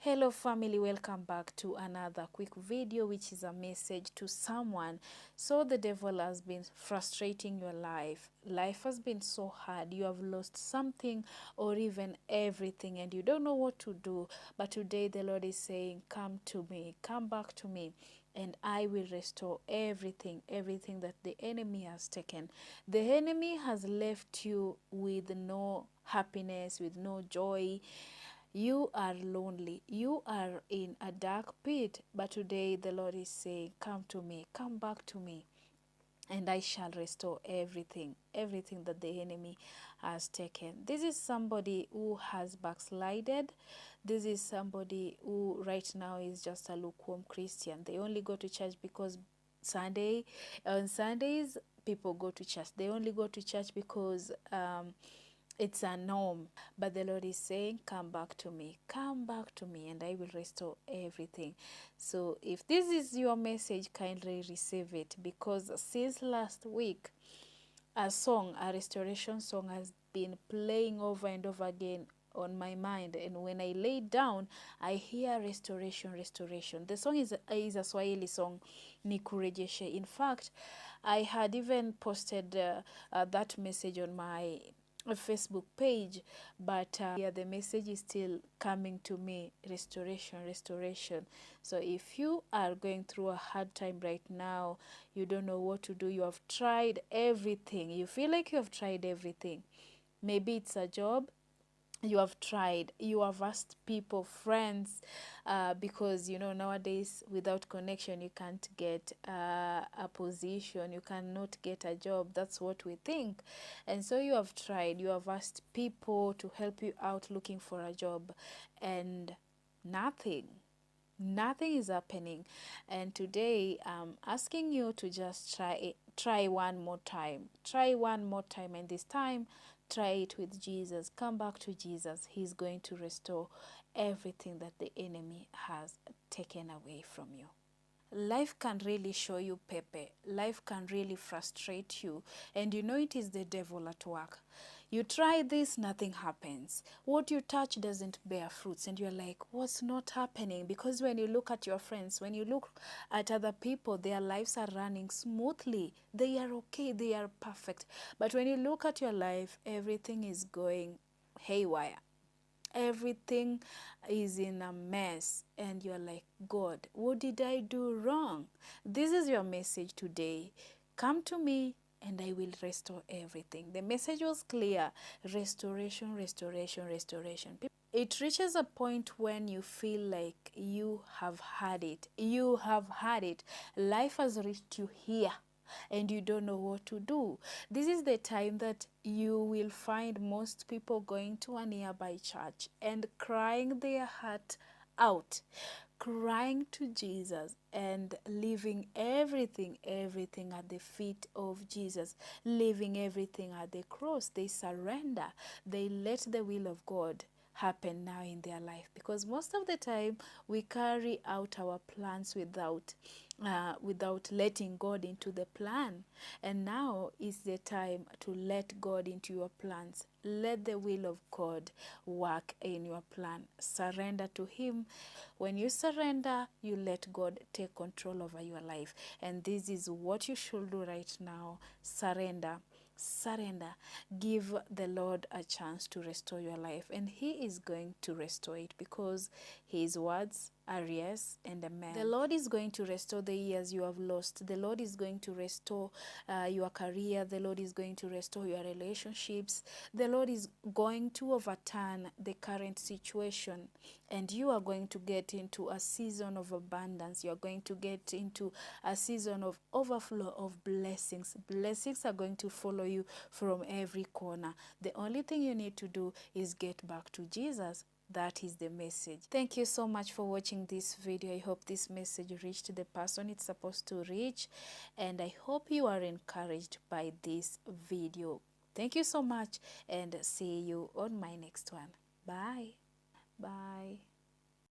Hello family, welcome back to another quick video, which is a message to someone. So the devil has been frustrating your life. Life has been so hard. You have lost something or even everything and you don't know what to do. But today the Lord is saying, come to me, come back to me, and I will restore everything that the enemy has taken. The enemy has left you with no happiness, with no joy. You are lonely. You are in a dark pit. But today the Lord is saying, come to me, come back to me, and I shall restore everything that the enemy has taken. This is somebody who has backslided. This is somebody who right now is just a lukewarm Christian. They only go to church because on Sundays, people go to church. They only go to church because it's a norm. But the Lord is saying, come back to me, and I will restore everything. So if this is your message, kindly receive it, because since last week, a restoration song has been playing over and over again on my mind, and when I lay down, I hear restoration. The song is a Swahili song, Nikurejeshe. In fact, I had even posted that message on my Facebook page, but yeah, the message is still coming to me: restoration. So if you are going through a hard time right now, you don't know what to do, you have tried everything, you feel like you have tried everything, maybe it's a job, you have tried, you have asked people, friends, because you know nowadays without connection you can't get a position, you cannot get a job, that's what we think. And so you have tried, you have asked people to help you out looking for a job, and nothing is happening. And today I'm asking you to just try one more time, and this time try it with Jesus. Come back to Jesus. He's going to restore everything that the enemy has taken away from you. Life can really show you pepe. Life can really frustrate you, and you know it is the devil at work. You try this, nothing happens. What you touch doesn't bear fruits, and you're like, what's not happening? Because when you look at your friends, when you look at other people, their lives are running smoothly. They are okay, they are perfect. But when you look at your life, everything is going haywire. Everything is in a mess, and you're like, God, what did I do wrong? This is your message today. Come to me and I will restore everything. The message was clear: restoration. It reaches a point when you feel like you have had it. Life has reached you here and you don't know what to do. This is the time that you will find most people going to a nearby church and crying their heart out, crying to Jesus and leaving everything at the feet of Jesus, leaving everything at the cross. They surrender. They let the will of God happen now in their life, because most of the time we carry out our plans without letting God into the plan. And now is the time to let God into your plans. Let the will of God work in your plan. Surrender to Him. When you surrender, you let God take control over your life. And this is what you should do right now. Surrender. Give the Lord a chance to restore your life, and He is going to restore it, because His words are yes and amen. The Lord is going to restore the years you have lost. The Lord is going to restore your career. The Lord is going to restore your relationships. The Lord is going to overturn the current situation, and you are going to get into a season of abundance. You are going to get into a season of overflow of blessings. Blessings are going to follow you from every corner. The only thing you need to do is get back to Jesus. That is the message. Thank you so much for watching this video. I hope this message reached the person it's supposed to reach, and I hope you are encouraged by this video. Thank you so much, and see you on my next one. Bye.